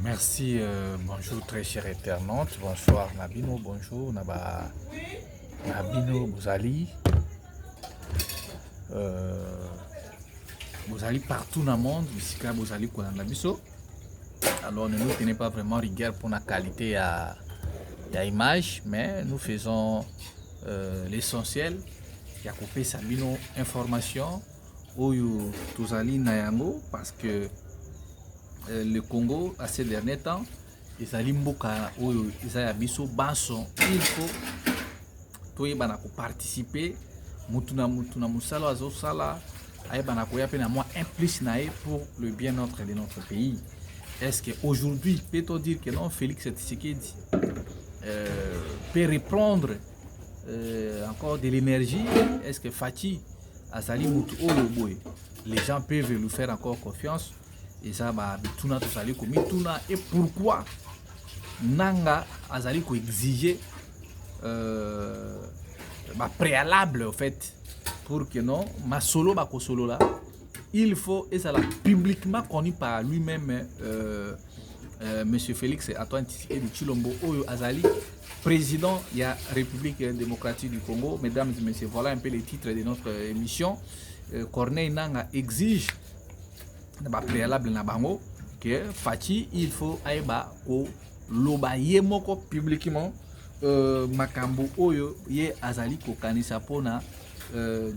Merci, bonjour très cher internaute, bonsoir Nabino, bonjour Nabino Bozali. Bozali partout dans le monde, ici Bozali Nabiso. Alors ne nous tenez pas vraiment rigueur pour la qualité à l'image, mais nous faisons l'essentiel. Il y a coupé Sabino information où Tozali Nayango parce que le Congo, à ces derniers temps, il faut participer mutuna musala azosala ayebana koya pe na moi implice nae pour le bien-être de notre pays. Est-ce qu'aujourd'hui peut-on dire que non, Félix Tshisekedi peut reprendre encore de l'énergie? Est-ce que Fati Azali Mutu Oloboy, les gens peuvent lui faire encore confiance? Et ça va bituna tozali ko mituna. Et pourquoi nanga azali ko exiger préalable en fait pour que non ma solo ba ko solo là il faut et ça l'a publiquement connu par lui-même monsieur Félix Antoine Tshisekedi Tshilombo Oyo Azali président de la République démocratique du Congo. Mesdames et messieurs, voilà un peu les titres de notre émission. Corneille Nanga exige préalable na bango que Fati il faut aiba ko loba ye moko publiquement makambo oyo ye azali ko kanisa pona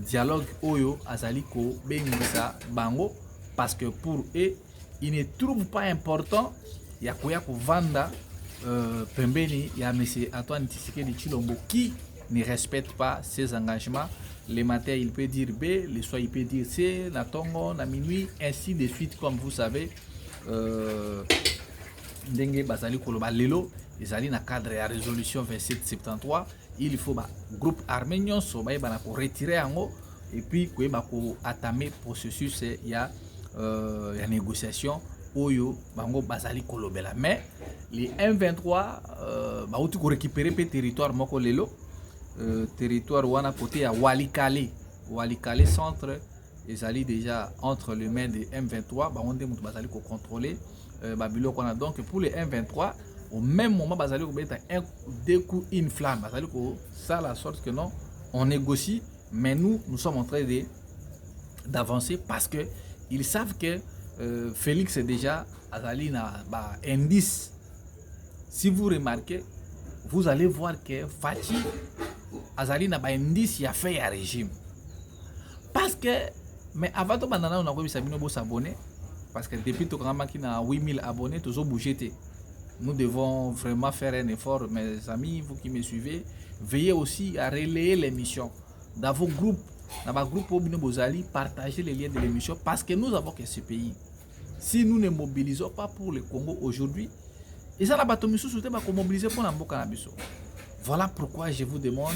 dialogue oyo azali ko bengisa bango parce que pour eux il ne trouve pas important ya koya ko vanda pembeni ya monsieur Antoine Tshisekedi Tshilombo qui ne respecte pas ses engagements. Le matin, il peut dire B, le soir, il peut dire C, la tongo, la minuit, ainsi de suite, comme vous savez. Dengue Bazali Koloba Lelo, ils allaient dans le cadre de la résolution 2773. Il faut que groupe arménien soit retiré en haut et puis qu'il y entamer processus, il y a la négociation. Oyo, Bango Bazali Kolobela. Mais les M23, ils ont récupéré le territoire Moko Lelo. Territoire wana côté à Walikale centre ils allaient déjà entre les mains des M23 on dit bazali ko contrôler babilo a donc pour les M23 au même moment bazali ko mettre deux coups une flamme bazali ko ça la sorte que non on négocie mais nous sommes en train d'avancer parce que ils savent que Félix est déjà azali na indice. Si vous remarquez, vous allez voir que Fati Azali n'a pas indice il a fait un régime parce que mais avant de banana on a vu Sabino Bo s'abonner parce que depuis tout grand qui a 8000 abonnés toujours bougé. Nous devons vraiment faire un effort, mes amis, vous qui me suivez, veillez aussi à relayer l'émission dans vos groupes, dans votre groupe Obino Bozali, partagez les liens de l'émission parce que nous avons que ce pays. Si nous ne mobilisons pas pour le Congo aujourd'hui, et ça la bataille sous mobiliser pour l'Amboka Nabiso. Voilà pourquoi je vous demande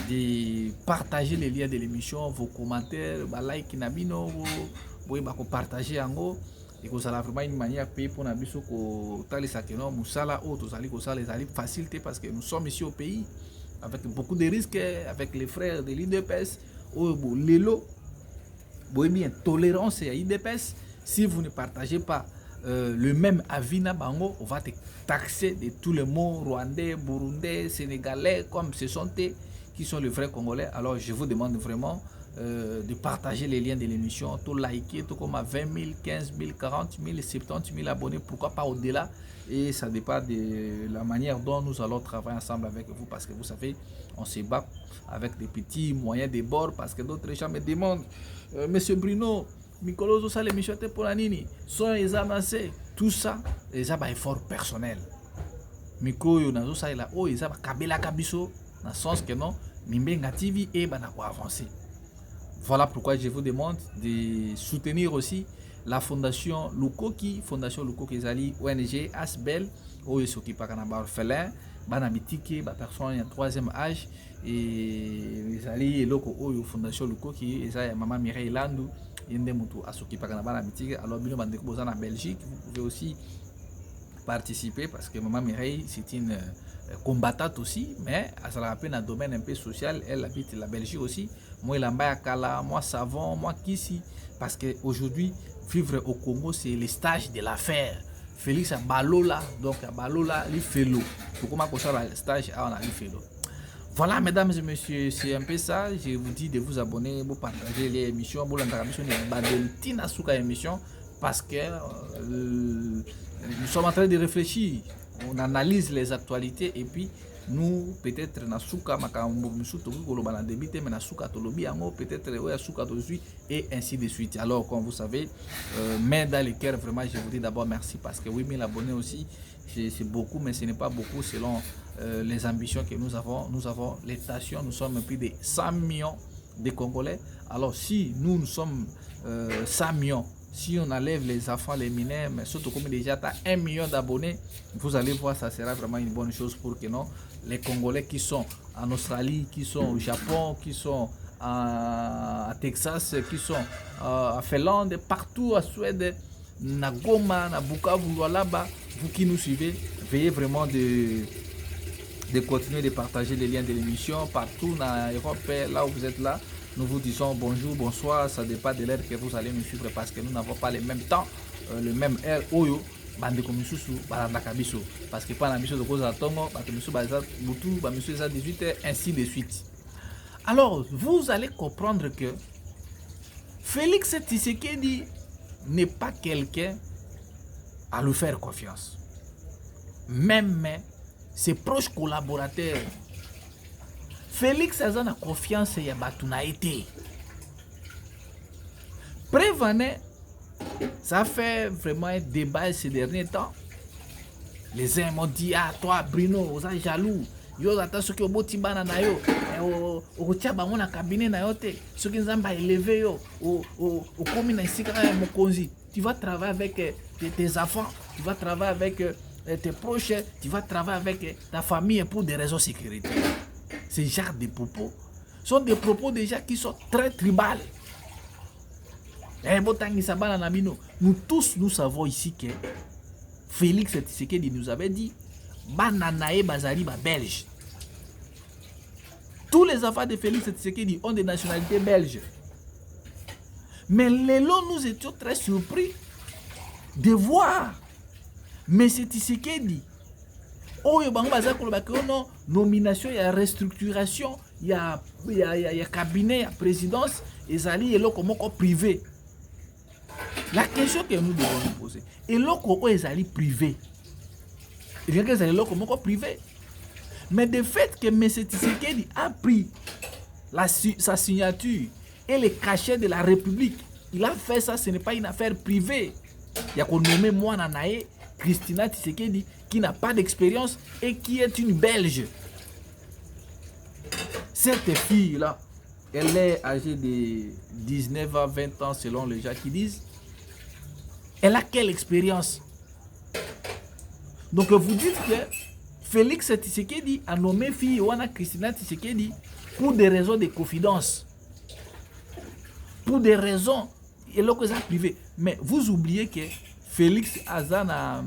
de partager les liens de l'émission, vos commentaires, like nabino, vous partager en haut et que ça a vraiment une manière payer pour nabiso ko tali sakeno musala o to sali ko sala les facilité parce que nous sommes ici au pays avec beaucoup de risques avec les frères de l'IDPS ou lelo bien tolérance à l'IDPS. Si vous ne partagez pas le même avis na bango, on va te taxer de tous les mots rwandais, burundais, sénégalais, comme ce sont eux qui sont les vrais Congolais. Alors je vous demande vraiment de partager les liens de l'émission, tout liker, tout comme à 20 000, 15 000, 40 000, 70 000 abonnés, pourquoi pas au-delà. Et ça dépend de la manière dont nous allons travailler ensemble avec vous, parce que vous savez, on se bat avec des petits moyens de bord, parce que d'autres gens me demandent, Monsieur Bruno, Mikolo ça l'émission pour la nini sont les avancés tout ça les effort personnel Mikolo nazo ça là oh ils kabela kabiso dans le sens que non Mimbenga TV et bana ko avancer. Voilà pourquoi je vous demande de soutenir aussi la fondation Lukoki Zali ONG Asbel où s'occupe kana ba orphelin bana bitike ba personne en troisième âge et les alliés loko oyo fondation Lukoki eza maman Mireille Landu yende mutu asokipa kana bana bitike. Alors bino bande ko boza na Belgique, vous pouvez aussi participer parce que maman Mireille c'est une combattante aussi, mais elle a rappelé dans le domaine un peu social, elle habite la Belgique aussi. Moi Lambaya Kala, moi Savon, moi Kisi, parce que aujourd'hui vivre au Congo c'est le stage de l'affaire. Félix a balola, donc a balola, il fait l'eau. Pour comment on ça le stage, on a fait l'eau. Voilà, mesdames et messieurs, c'est un peu ça. Je vous dis de vous abonner, vous partager les émissions, vous l'entendre Badeltina Souka émission, parce que nous sommes en train de réfléchir. On analyse les actualités et puis nous peut-être na souka makambo misuto ko bana débité mais na souka tolobi yango peut-être ouais souka tozui et ainsi de suite. Alors comme vous savez, mais dans les cœurs vraiment je vous dis d'abord merci parce que 8000 abonnés aussi c'est beaucoup mais ce n'est pas beaucoup selon les ambitions que nous avons les stations, nous sommes plus de 100 millions de Congolais. Alors si nous sommes 100 millions, si on enlève les enfants, les mineurs, mais surtout comme déjà tu as 1 million d'abonnés, vous allez voir, ça sera vraiment une bonne chose pour que non, les Congolais qui sont en Australie, qui sont au Japon, qui sont à Texas, qui sont à Finlande, partout à Suède, na Goma, na Bukavu, là-bas, vous qui nous suivez, veuillez vraiment de continuer de partager les liens de l'émission partout dans l'Europe, là où vous êtes là. Nous vous disons bonjour, bonsoir, ça dépend de l'heure que vous allez nous suivre parce que nous n'avons pas le même temps, le même heure. Oyo, bande comme sous barandakabiso. Parce que pendant la mission de cause à Tongo, batumisu baza butu, bamisu za 18h, ainsi de suite. Alors, vous allez comprendre que Félix Tshisekedi n'est pas quelqu'un à lui faire confiance. Même ses proches collaborateurs. Félix a la confiance ya batu na été. Prévenez, ça fait vraiment un débat ces derniers temps. Les uns m'ont dit, ah toi Bruno, vous êtes jaloux. Yo attends ce que vous bana na yo. Au tchaba mon cabinet na yo te. Ce qui nous a élevé yo. Au commis na ici quand mon congé. Tu vas travailler avec tes enfants, tu vas travailler avec tes proches, tu vas travailler avec ta famille pour des raisons sécuritaires. Ces genres de propos sont des propos déjà qui sont très tribales. Nous tous, nous savons ici que Félix Tshisekedi nous avait dit Bananae Bazali belge. Tous les enfants de Félix Tshisekedi ont des nationalités belges. Mais nous étions très surpris de voir M. Tshisekedi. Oh, il y a nomination, il y a restructuration, il y a cabinet, il y a présidence, et ça y est privé. La question que nous devons nous poser, et l'autre est privé. Il y a privé. Mais le fait que M. Tshisekedi a pris sa signature et les cachets de la République, il a fait ça, ce n'est pas une affaire privée. Il y a qu'on nommé moi Nanae, Christina Tshisekedi, qui n'a pas d'expérience et qui est une Belge. Cette fille-là, elle est âgée de 19 à 20 ans selon les gens qui disent. Elle a quelle expérience? Donc vous dites que Félix Tshisekedi a nommé fille Wana Christina Tshisekedi pour des raisons de confidence. Pour des raisons privées. Mais vous oubliez que Félix Azana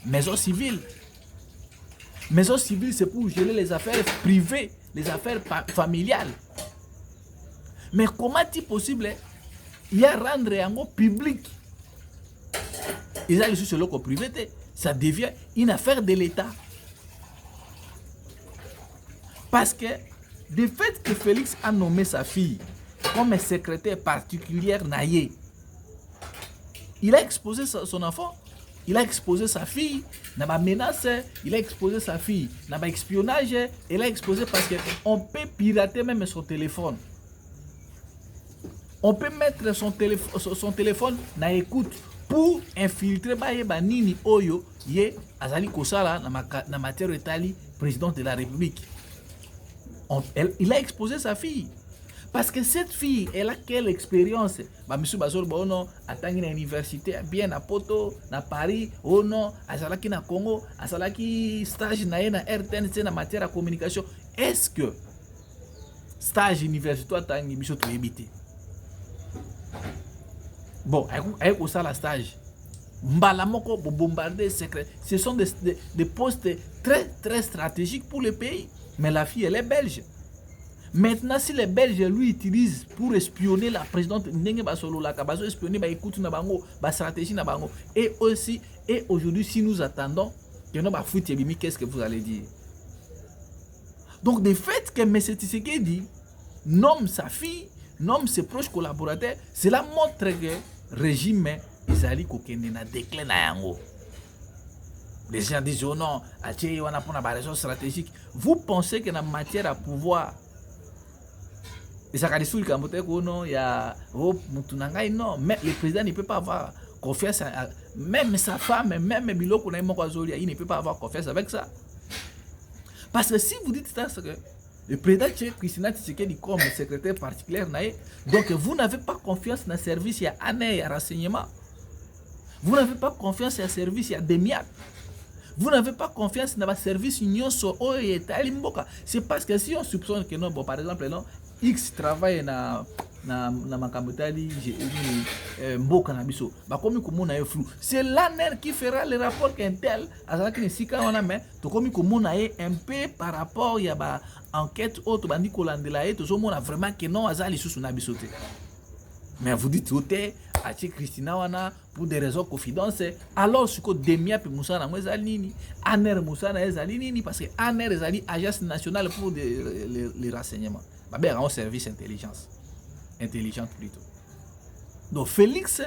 maison civile. Maison civile, c'est pour gérer les affaires privées, les affaires familiales. Mais comment est-il possible il y a rendre un public? Ils ont sur le privé, ça devient une affaire de l'État. Parce que le fait que Félix a nommé sa fille comme secrétaire particulière naïe, il a exposé son enfant, il a exposé sa fille, n'a pas menacé, il a exposé sa fille, n'a pas espionnage, il a exposé parce qu'on peut pirater même son téléphone. On peut mettre son téléphone dans écoute pour infiltrer Nini Oyo, Azali Kosala, dans matière d'Italie, président de la République. Il a exposé sa fille. Parce que cette fille, elle a quelle expérience? Monsieur Bazor Bono a tangi na université bien à Poto, na Paris, oh non, à Salaki na Congo, à Salaki stage na RTNC na matière de communication. Est-ce que stage universitaire tangi biso to éviter? Bon, avec ça la stage. Mbalamoko bombarder secret. Ce sont des postes très très stratégiques pour le pays. Mais la fille, elle est belge. Maintenant, si les Belges lui utilisent pour espionner la présidente Ndenge Basolo, la Kabazo, espionner, écoute, la stratégie, et aussi, et aujourd'hui, si nous attendons que nous foutre, qu'est-ce que vous allez dire? Donc, le fait que M. Tshisekedi nomme sa fille, nomme ses proches collaborateurs, cela montre que le régime Isali Kokende na déclin na yango. Les gens disent oh non, on a pour une raison stratégique. Vous pensez que dans matière à pouvoir, et ça non, il y a non, mais le président ne peut pas avoir confiance, même sa femme, même Biloko, il ne peut pas avoir confiance avec ça. Parce que si vous dites ça, c'est que le président Christina Tshisekedi comme secrétaire particulier, donc vous n'avez pas confiance dans le service, il y a ANE, il y a renseignement. Vous n'avez pas confiance dans le service, il y a DEMIAT. Vous n'avez pas confiance dans le service Union Soro et Talimboka. C'est parce que si on soupçonne que non, bon, par exemple, non, X travaille dans Makamotali, Mboka na biso, bah comme on a flou. C'est l'ANER qui fera le rapport qu'un tel, à ce que si on a mais, tout comme on a un peu par rapport, il y a bah enquête autre, bandi kolandela et tout ça, on a vraiment que non, azali sous na biso. Mais vous dites tout à Christina wana pour des raisons confidentielles. Alors ce que Demia pe Moussa na mwezalini, Aner Moussa na ezalini parce que Aner ezali agence nationale pour les renseignements. Bah ben un service intelligente plutôt. Donc Félix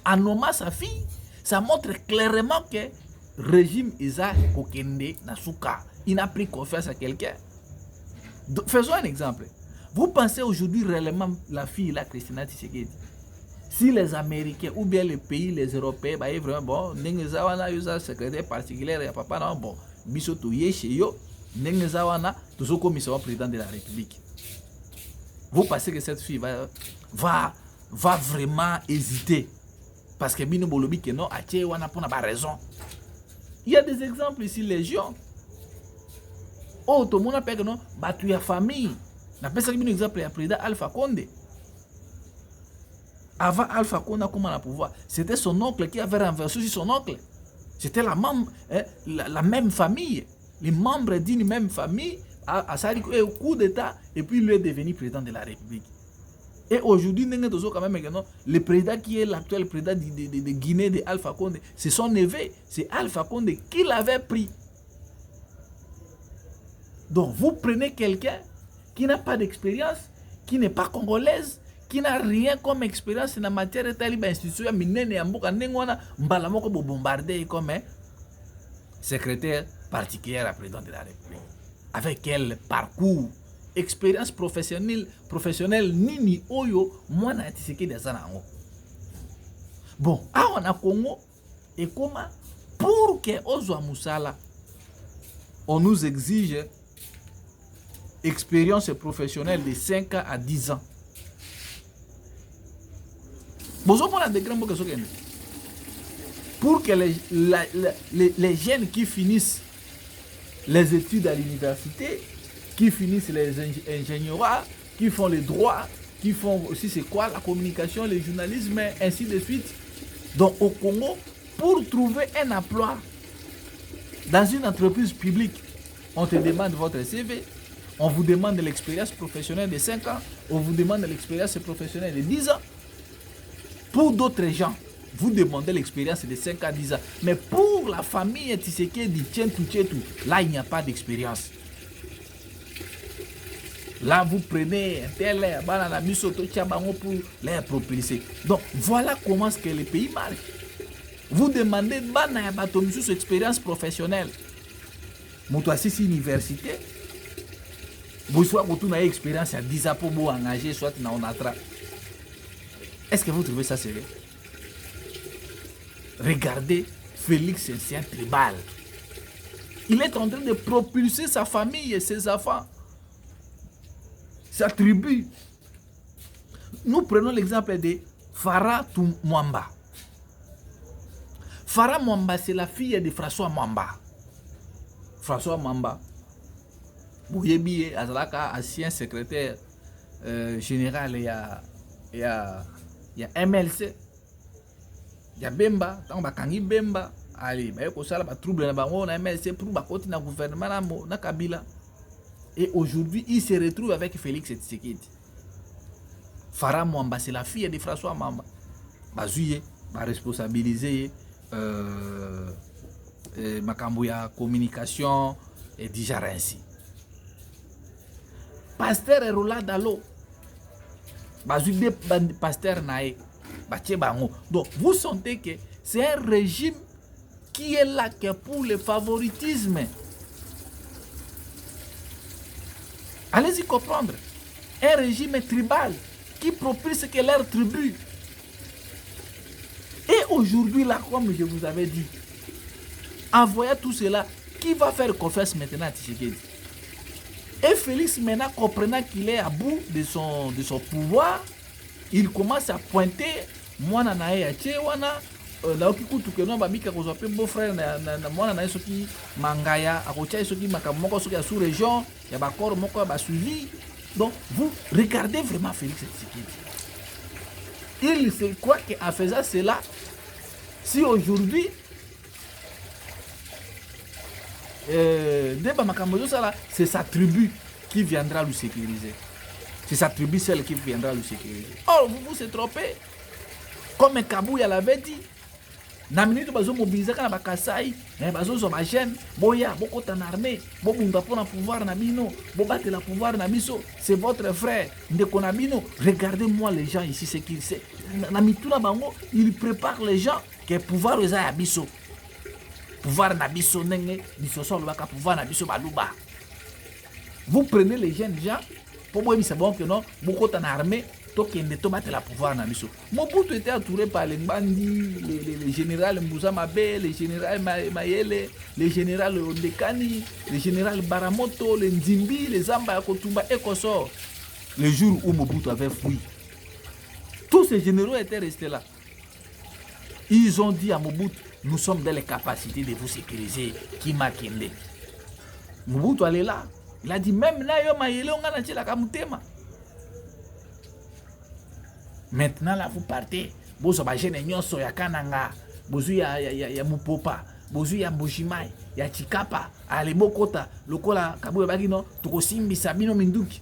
a nommé sa fille, ça montre clairement que régime Isa Kokende Nasuka, il n'a pris confiance à quelqu'un. Faisons un exemple. Vous pensez aujourd'hui réellement la fille là, Christina Tshisekedi, si les Américains ou bien les pays, les Européens, bah vraiment bon, n'engezawana yuza secrétaire particulier et papa non bon, bisoto yesheyo, n'engezawana toujours comme président de la République. Vous pensez que cette fille va vraiment hésiter parce que bino bolobi que non, ache wana pona ba raison. Il y a des exemples ici légion. Oh, tout le monde appelle que non, bah tu as famille. On appelle ça un exemple, il y a président Alpha Condé. Avant Alpha Condé, comment on a pouvoir? C'était son oncle qui avait renversé aussi son oncle. C'était la même famille. Les membres d'une même famille a sali au coup d'État et puis lui est devenu président de la République. Et aujourd'hui, quand même, le président qui est l'actuel président de Guinée, de Alpha Condé, c'est son neveu. C'est Alpha Condé qui l'avait pris. Donc vous prenez quelqu'un qui n'a pas d'expérience, qui n'est pas congolaise, qui n'a rien comme expérience en matière de taliban institution, bombardé comme secrétaire particulier à président de la République. Avec quel parcours, expérience professionnelle, nini oyo, moi na tiseke de zanango. Bon, on a Congo, et comment, pour que Ozwa Moussala, on nous exige expérience professionnelle de 5 ans à 10 ans. Pour que les jeunes qui finissent les études à l'université, qui finissent les ingénieurats, qui font les droits, qui font aussi c'est quoi la communication, le journalisme, ainsi de suite. Donc au Congo, pour trouver un emploi dans une entreprise publique, on te demande votre CV. On vous demande de l'expérience professionnelle de 5 ans, on vous demande de l'expérience professionnelle de 10 ans. Pour d'autres gens, vous demandez l'expérience de 5 à 10 ans. Mais pour la famille Tshisekedi, là, il n'y a pas d'expérience. Là, vous prenez un tel pour les propulser. Donc, voilà comment que le pays marche. Vous demandez une expérience professionnelle. Moi, si c'est université. Vous avez une expérience à 10 ans pour vous engager, soit dans un atra. Est-ce que vous trouvez ça sérieux? Regardez, Félix, c'est un tribal. Il est en train de propulser sa famille et ses enfants, sa tribu. Nous prenons l'exemple de Farah Mwamba. Farah Mwamba, c'est la fille de François Mwamba. François Mwamba. Bouyebi Azalaka, ancien secrétaire général, il y a MLC, il y a Bemba, tant Kangi Bemba, allez, il y a trouble dans MLC pour continuer le gouvernement na Kabila. Et aujourd'hui, il se retrouve avec Félix Tshisekedi. Farah Mwamba, c'est la fille de François Mamba. Bazouye, va responsabiliser makambo ya communication et déjà ainsi. Pasteur Roland Dalo, bazouye pasteur nae, bache bango. Donc vous sentez que c'est un régime qui est là que pour le favoritisme. Allez-y comprendre. Un régime tribal qui propulse que leur tribu. Et aujourd'hui, là, comme je vous avais dit, en voyant tout cela, qui va faire confiance maintenant à Tshisekedi? Et Félix, maintenant, comprenant qu'il est à bout de son pouvoir, il commence à pointer moi nanae ya chewana la okikutu que non babika ko zope beau frère na moi na soki mangaya akocha soki makamoko soki ya sous région ya bakor moko ba suivi. Donc vous regardez vraiment Félix Tshisekedi. Il se croit qu'en faisant cela, si aujourd'hui c'est sa tribu qui viendra le sécuriser. C'est sa tribu celle qui viendra le sécuriser. Or, vous vous êtes trompé. Comme Kabouya l'avait dit, na minute bazo mobiliser kana bakasai, bazo zo ma jeune, boya boko tan armée, bo bunda pour pouvoir na bino, bo battre la pouvoir na biso, c'est votre frère, ndeko na bino. Regardez-moi les gens ici, c'est qu'ils c'est na mituna bango, il prépare les gens que pouvoir eza ya biso. Pouvoir na biso nenge, biso so lobaka pouvoir na biso baluba. Vous prenez les jeunes gens pour moi c'est bon que non, beaucoup en armée. Tokende to battre la pouvoir na biso. Mobutu était entouré par les bandits, les généraux Mbouza Mabe, les généraux Mayele, les généraux Ondekani, les généraux Baramoto, les Nzimbi, les Zamba Kotumba et Koso. Le jour où Mobutu avait fui, tous ces généraux étaient restés là. Ils ont dit à Mobutu, nous sommes dans les capacités de vous sécuriser. Kima Kende. Mobutu allait là. Il a dit même là, yo Mayele on a la kamutema. Maintenant là vous partez, bozo ba jeune nyonso ya kananga, bozu ya mupopa, bozu ya mbujimai, ya chikapa, ale bokota, lokola kabuye baki no, toko simbisa bino minduki.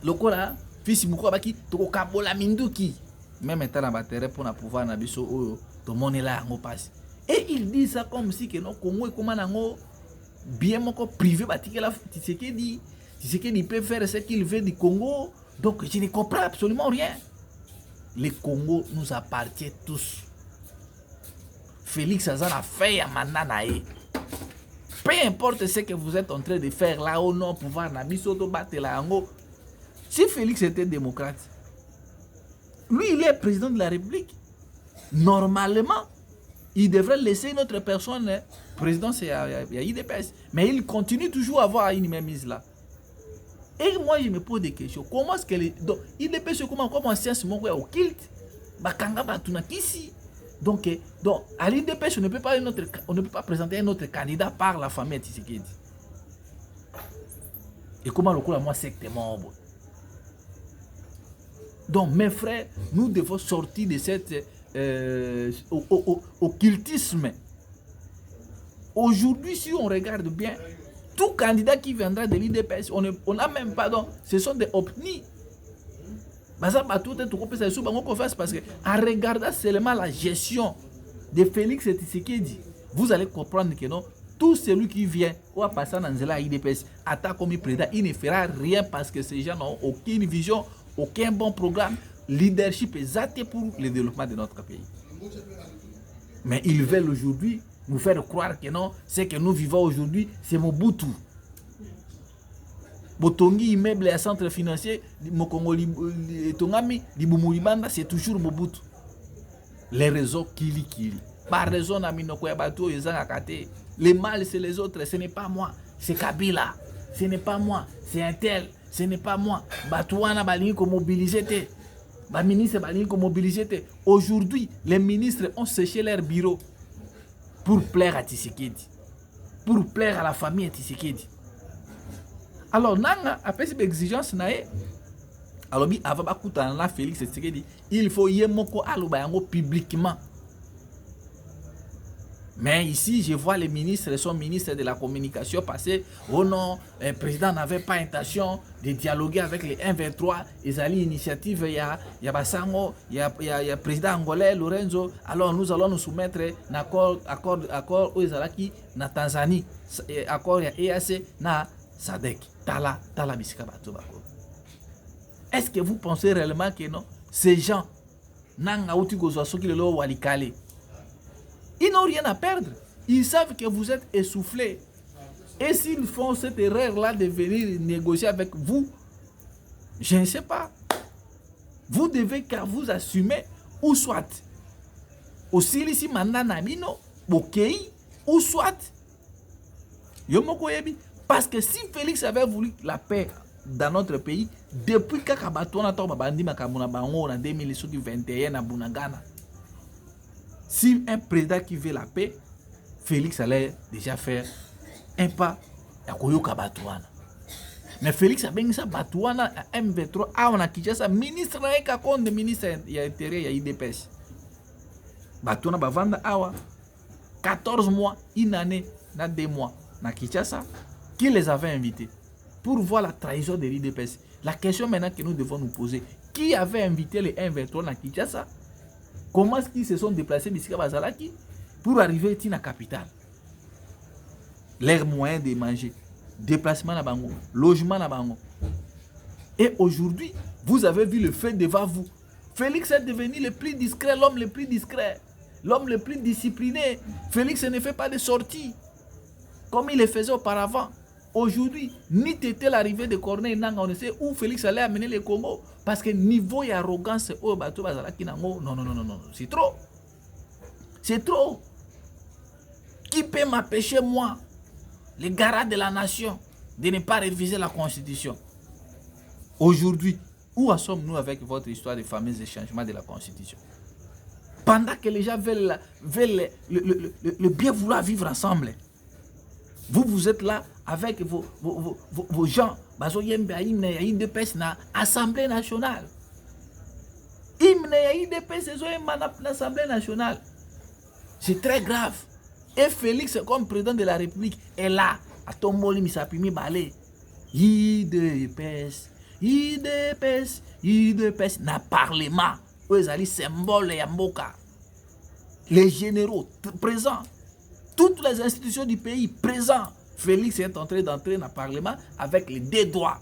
Lokola fils muko baki toko kabola minduki. Même étant na battere pour na pouvoir na biso oyo, to monela ngo passe. Et il dit ça comme si que no Congo comment nango bien moko privé batikela Tshisekedi peut faire ce qu'il veut du Congo. Donc je ne comprends absolument rien. Le Congo nous appartient tous. Félix Azan a fait à Mananae. Peu importe ce que vous êtes en train de faire là ou non, pouvoir nabiso to battre la ango. Si Félix était démocrate, lui il est président de la République. Normalement, il devrait laisser une autre personne président, c'est IDPS. Mais il continue toujours à avoir une même mise là. Et moi, je me pose des questions. Comment est-ce que donc, il dépêche comment science mon au kilt, bakanga batuna kisi. Donc à l'IDPS, on ne peut pas présenter un autre candidat par la famille Tshisekedi. Et comment le coup moi secte membre. Donc mes frères, nous devons sortir de cette occultisme. Aujourd'hui, si on regarde bien, tout candidat qui viendra de l'IDPS, on n'a même pas, donc, ce sont des opnis. Parce que en regardant seulement la gestion de Félix Tshisekedi, vous allez comprendre que non, tout celui qui vient ou va passer dans l'IDPS, attaque comme président, il ne fera rien parce que ces gens n'ont aucune vision, aucun bon programme, leadership exact pour le développement de notre pays. Mais ils veulent aujourd'hui nous faire croire que non, ce que nous vivons aujourd'hui, c'est Mobutu. Botongi immeuble et centre financier, Mokongoli Tongami, Libumulibanda, c'est toujours Mobutu. Les réseaux Kili. Par raison, les mâles, c'est les autres, ce n'est pas moi, c'est Kabila, ce n'est pas moi, c'est un tel, ce n'est pas moi. Batouana Balini ko mobilisé. Les ministres Balini ko mobilisé. Aujourd'hui, les ministres ont séché leur bureau pour plaire à Tshisekedi, pour plaire à la famille Tshisekedi. Alors, nanga après cette exigence nae, alors bi avaba kuta na Félix Tshisekedi, il faut yemoko aloba yango publiquement. Mais ici, je vois les ministres, son ministre de la communication passer. Oh non, le président n'avait pas intention de dialoguer avec les 1-23. Ils ont l'initiative, il y a le président angolais, Lorenzo. Alors nous allons nous soumettre à accord aux Zalaki, na Tanzanie, accord EAC, na SADC. Tala bisika bato bako. Est-ce que vous pensez réellement que non? Ces gens, nanga uti gozo soki lelo walikale. Ils n'ont rien à perdre. Ils savent que vous êtes essoufflés. Et s'ils font cette erreur-là de venir négocier avec vous, je ne sais pas. Vous devez car vous assumer ou soit aussi ici mandat namino, ok, ou soit parce que si Félix avait voulu la paix dans notre pays, depuis Kakabatona Toba Bandi Makamuna Bango en 2021 à Bunagana, si un président qui veut la paix, Félix allait déjà faire un pas à Koyoka Batouana. Mais Félix a bien ça Batouana à M23, on a quitté ça, ministre n'a pas de ministre, il y a intérêt, il y a IDPS. Batouana Bavanda Awa, 14 mois, une année, 2 mois, na Kinshasa, qui les avait invités pour voir la trahison de l'IDPS. La question maintenant que nous devons nous poser, qui avait invité les 1-23 na Kinshasa? Comment est-ce qu'ils se sont déplacés Bisika Bazalaki pour arriver à la capitale? Leurs moyens de manger, déplacement à Bango, logement à Bango. Et aujourd'hui, vous avez vu le fait devant vous. Félix est devenu le plus discret, l'homme le plus discret, l'homme le plus discipliné. Félix ne fait pas de sorties comme il le faisait auparavant. Aujourd'hui, ni t'étais l'arrivée de Corneille Nanga, on ne sait où Félix allait amener le Congo. Parce que niveau et arrogance, oh, bateau, non, c'est trop. C'est trop. Qui peut m'empêcher, moi, le garant de la nation, de ne pas réviser la Constitution? Aujourd'hui, où en sommes-nous avec votre histoire des fameux changements de la Constitution? Pendant que les gens veulent le bien vouloir vivre ensemble, vous êtes là avec vos gens, Assemblée nationale. L'Assemblée nationale. C'est très grave. Et Félix, comme président de la République, est là. À ton mot, il s'appuie balai. IDPS, n'a parlement. Eux, ils symbole et Mboka. Les généraux présents. Toutes les institutions du pays présents. Félix est en train d'entrer dans le Parlement avec les 2 doigts.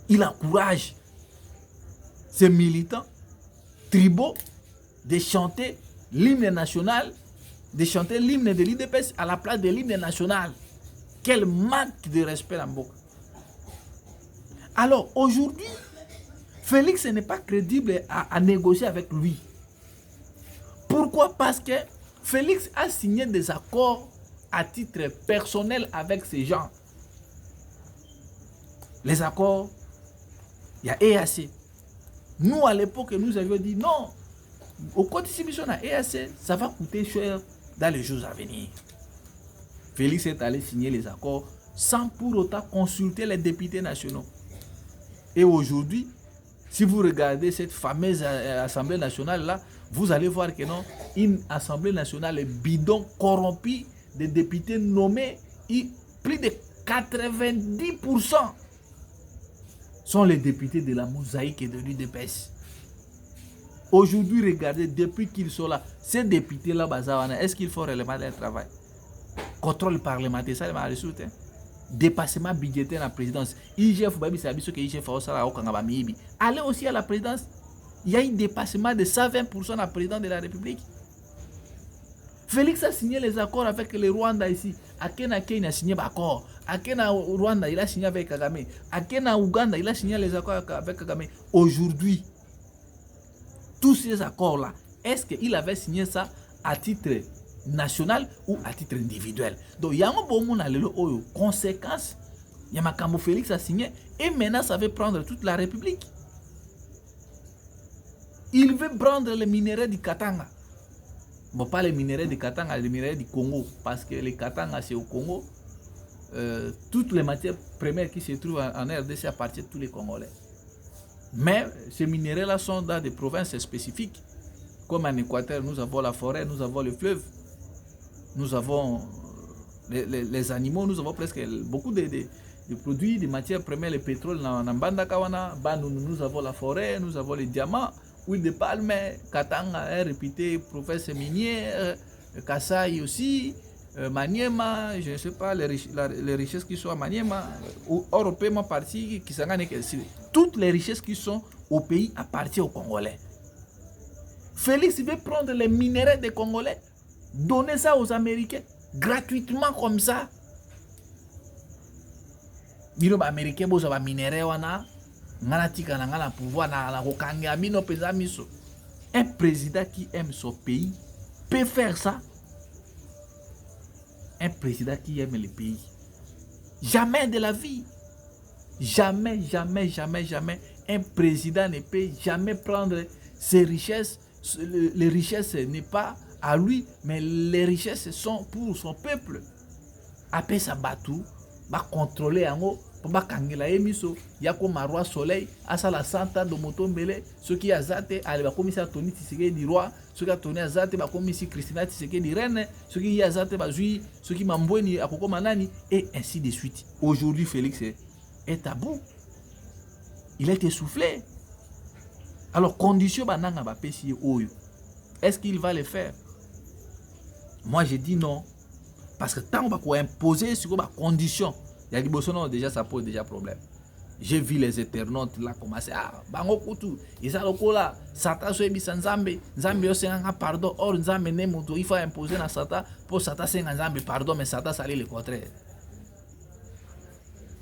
Il encourage ces militants tribaux de chanter l'hymne national, de chanter l'hymne de l'IDPS à la place de l'hymne national. Quel manque de respect en Mboka. Alors aujourd'hui, Félix n'est pas crédible à négocier avec lui. Pourquoi? Parce que Félix a signé des accords à titre personnel avec ces gens. Les accords, il y a EAC. Nous, à l'époque, nous avions dit non. Au côté de la EAC, ça va coûter cher dans les jours à venir. Félix est allé signer les accords sans pour autant consulter les députés nationaux. Et aujourd'hui, si vous regardez cette fameuse Assemblée nationale là, vous allez voir que non, une Assemblée nationale bidon, corrompue, des députés nommés, plus de 90% sont les députés de la mosaïque et de l'UDPS. Aujourd'hui, regardez, depuis qu'ils sont là, ces députés-là, est-ce qu'ils font réellement leur travail? Contrôle parlementaire, ça va résoudre. Dépassement budgétaire à la présidence. Allez aussi à la présidence. Il y a un dépassement de 120% à la présidence de la République. Félix a signé les accords avec le Rwanda ici. Akena Kenya a signé l'accord. Akena Rwanda, il a signé avec Kagame. Akena Ouganda, il a signé les accords avec Kagame. Aujourd'hui, tous ces accords-là, est-ce qu'il avait signé ça à titre national ou à titre individuel? Donc, il y a un bon monde à l'élo. Conséquence, il y a Makambo Félix a signé et maintenant ça veut prendre toute la République. Il veut prendre les minéraux du Katanga. Bon, pas les minéraux du Katanga, les minéraux du Congo. Parce que les Katanga, c'est au Congo. Toutes les matières premières qui se trouvent en RDC appartiennent à tous les Congolais. Mais ces minéraux-là sont dans des provinces spécifiques. Comme en Équateur, nous avons la forêt, nous avons le fleuve. nous avons les animaux, nous avons presque beaucoup de produits, de matières premières, le pétrole, nous avons la forêt, nous avons les diamants, huile de palme, Katanga est réputé professeur minier, Kassai aussi, Maniema, je ne sais pas, les richesses qui sont à Maniema, européennement parti, toutes les richesses qui sont au pays appartiennent aux Congolais. Félix veut prendre les minéraux des Congolais, donner ça aux Américains, gratuitement comme ça. Bino ba Américain bozo ba minéraux wana, ngana tika na ngana pouvoir na kokanga mino pesa miso. Un président qui aime son pays peut faire ça. Un président qui aime le pays. Jamais de la vie. Jamais, jamais, jamais, jamais. Un président ne peut jamais prendre ses richesses. Les richesses n'est pas à lui, mais les richesses sont pour son peuple. Après ça, Batou va contrôler en haut. Pour pas kangela emiso yako marwa soleil asa la santa de motombele ce qui a zate ale ba komisa Tony Tshisekedi roi ce qui a Tony azate ba komisi Christina Tshisekedi reine ce qui a zate ba zui ce qui mambweni akoko manani et ainsi de suite. Aujourd'hui Félix est à bout. Il est essoufflé. Alors condition bananga ba pesi oyo. Est-ce qu'il va le faire? Moi je dis non parce que tant on va imposer sur ba condition. Il y a des personnes déjà ça pose déjà problème. J'ai vu les internautes là commencer à bango kutu isa lokola sata so ebisa nzambe nzambe yo senga pardon or nzambe ne moto il faut imposer na sata pour sata senga nzambe pardon mais sata sali le contraire.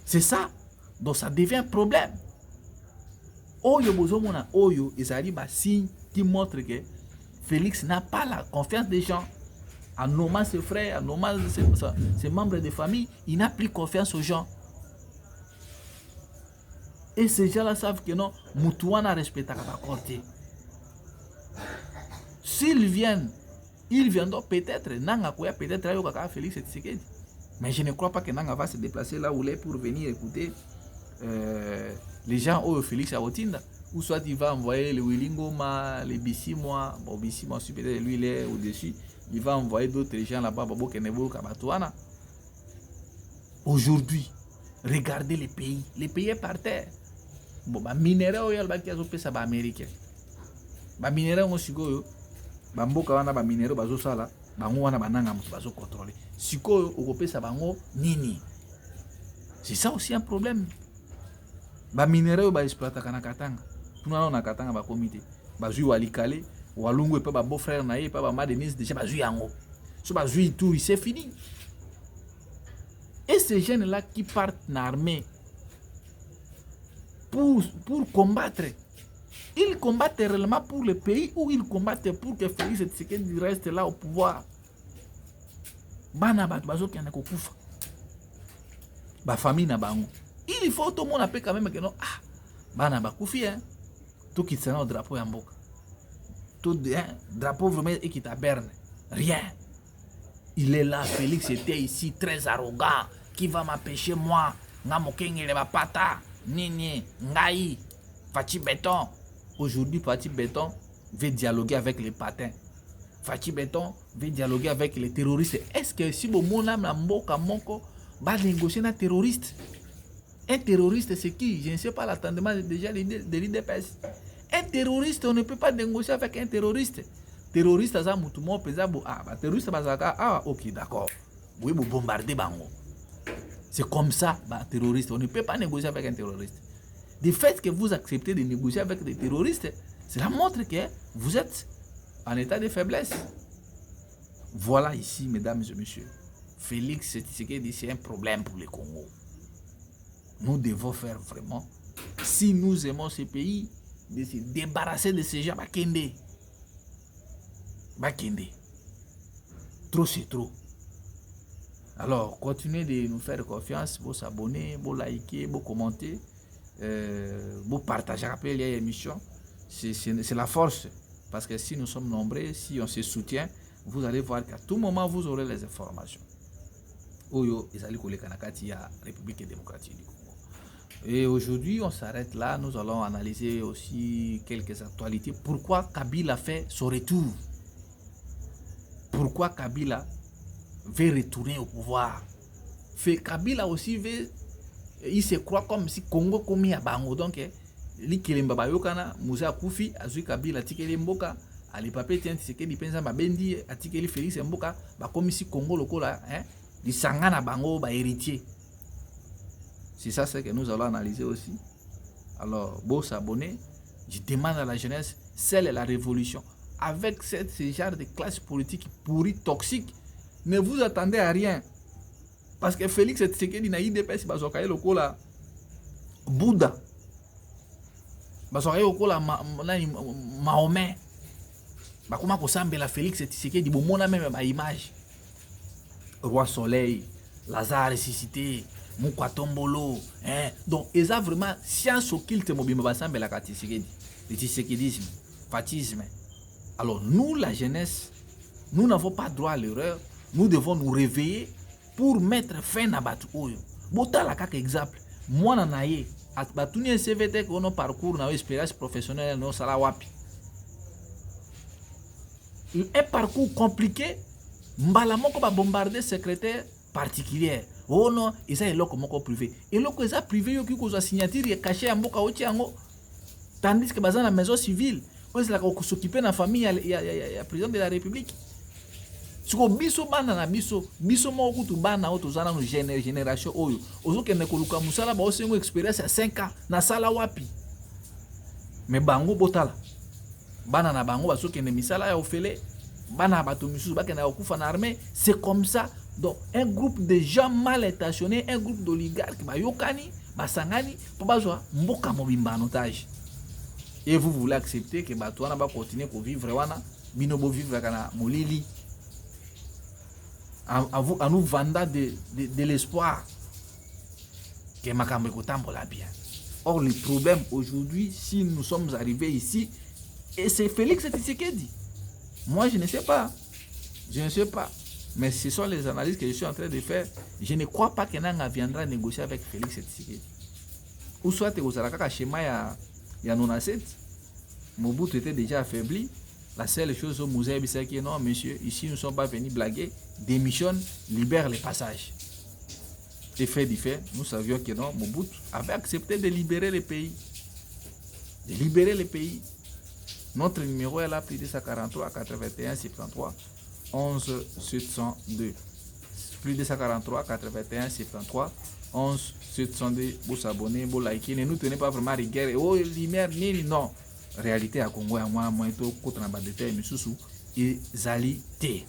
C'est ça. Donc ça devient un problème. Oyo bozomona oyo ezali ba signe qui montre que Félix n'a pas la confiance des gens. En nommant ses frères, en nommant ses membres de famille, il n'a plus confiance aux gens. Et ces gens-là savent que non, Moutouana respecte la côté. S'ils viennent, ils viendront peut-être, Nanga Koya peut-être Ayokaka Félix Tshisekedi. Mais je ne crois pas que Nanga va se déplacer là où il est pour venir écouter les gens au Félix Aotinda. Ou soit il va envoyer le Willingoma, les Bissimois, bon Bissimois, peut-être lui il est au-dessus. Il va envoyer d'autres gens là-bas. Aujourd'hui, regardez les pays. Les pays est par terre. Bon, bah, minéraux, il y a le qui a fait ça, bah, américain. Bah, minéraux, on s'y go, bah, mboka wana, bah, minéraux, bah, zo sala, bah, on wana, bah, nanga, bah, zo contrôler. Siko, on fait ça, bah, nini. C'est ça aussi un problème. Bah, minéraux, bah, exploiter kanakatanga. Tout le monde a katanga, bah, comité. Bah, zo walikale. Walungu et pas ma beau-frère naïe, pas ma Denise, déjà bazui en haut. Ce bazui tout, c'est fini. Et ces jeunes-là qui partent en armée pour combattre, ils combattent réellement pour le pays ou ils combattent pour que Félix Tshisekedi reste là au pouvoir. Bana bat bazo qui en a kokufa. Ba famille na bango. Il faut tout le monde appeler quand même que non. Ah, bana ba koufi hein. Tout qui sera au drapeau en boca. Tout drapeau vraiment et qui taberne. Rien. Il est là, Félix était ici très arrogant. Qui va m'empêcher moi? Namokenge le pata. Nini, Ngaï, Fachi Béton. Aujourd'hui, Fachi Béton veut dialoguer avec les patins. Fachi Béton veut dialoguer avec les terroristes. Est-ce que si mon mon âme moko va négocier un terroriste? Un terroriste, c'est qui? Je ne sais pas l'attendement déjà de l'IDPS. Un terroriste, on ne peut pas négocier avec un terroriste. Terroriste, ça moutoumon pesabo. Ah, bah terroriste, ah, ok, d'accord. Oui, vous bombardez bango. C'est comme ça, bah terroriste. On ne peut pas négocier avec un terroriste. Du fait que vous acceptez de négocier avec des terroristes, cela montre que vous êtes en état de faiblesse. Voilà ici, mesdames et messieurs. Félix Tshisekedi, c'est un problème pour le Congo. Nous devons faire vraiment, si nous aimons ce pays, de se débarrasser de ces gens. Bakende. Trop c'est trop. Alors, continuez de nous faire confiance, vous abonner, vous liker, vous commenter, vous partager après l'émission. C'est la force. Parce que si nous sommes nombreux, si on se soutient, vous allez voir qu'à tout moment, vous aurez les informations. Oyo, Ezali Kole Kanakati, la République démocratique du Congo. Et aujourd'hui, on s'arrête là. Nous allons analyser aussi quelques actualités. Pourquoi Kabila fait son retour? Pourquoi Kabila veut retourner au pouvoir. Kabila aussi veut, il se croit comme si Congo commis à Bango. Donc, li Kelemba Bayokana, Moussa Koufi, Azui Kabila, Tikeli Mboka, Ali Papé, tiens, c'est que li pensa Babendi, Atikeli Félix Mboka, comme si Congo lokola, li Sangana Bango, héritier. C'est ça ce que nous allons analyser aussi. Alors, beau s'abonner. Je demande à la jeunesse, celle est la révolution. Avec ce genre de classe politique pourrie, toxique, ne vous attendez à rien. Parce que Félix Tshisekedi na IDPS bazokaye lokola Bouddha. Bazokaye lokola Mahomet. Bakoma kosambela Félix Tshisekedi bomona même ba image. Roi Soleil, Lazare ressuscité, Mouka Tombolo, donc ils ont vraiment science occulte mobile basambela ka Tshisekedi. Le Tshisekedisme, fatisme. Alors nous la jeunesse, nous n'avons pas droit à l'erreur. Nous devons nous réveiller pour mettre fin à batu oyo. Botala kaka exemple. Moi nanaye at batuni CVT ko no parcours na expérience professionnelle no sala wapi. Un parcours compliqué, mbala moko ba bombarder secrétaire particulière. Oh non, ils ont eloko moko privé. Eloko eza privé yo ki ko za signature ya caché ya mboka oti yango. Tandis que bazana maison civile, on se la ko s'occuper na famille ya président de la République. Siko biso bana na biso moko kutu bana oto zana no génération oyo ozokende koluka musala ba osengo expérience ya 5 ans na sala wapi. Mais bango botala bana na bango bazokende misala ya ofele bana bato misusu bakenda kokufa na armée. C'est comme ça. Donc un groupe de gens mal intentionnés, un groupe d'oligarques bayokani basangani po bazwa mboka mobimba en otage. Et vous voulez accepter que bato wana ba continuer ko vivre wana bino bo vivre kana molili. À nous vendre de l'espoir que Makambe Kotambola bien. Or, le problème aujourd'hui, si nous sommes arrivés ici, et c'est Félix Tshisekedi. Moi, je ne sais pas. Je ne sais pas. Mais ce sont les analyses que je suis en train de faire. Je ne crois pas que Nanga viendra négocier avec Félix Tshisekedi. Ou soit que vous avez schéma ya 97, Mobutu était déjà affaibli. La seule chose au musée, c'est que non, monsieur, ici nous ne sommes pas venus blaguer. Démissionne, libère les passages. Et fait du fait, nous savions que non, Mobutu avait accepté de libérer le pays. De libérer le pays. Notre numéro est là, plus 243 81 73 11 702. Plus 243 81 73 11 702. Vous s'abonnez, vous likez. Ne nous tenez pas vraiment à rigueur. Oh, lumière, non. Réalité à Congo, à moi, tout contre la bande de terre, mais sous et Zali T.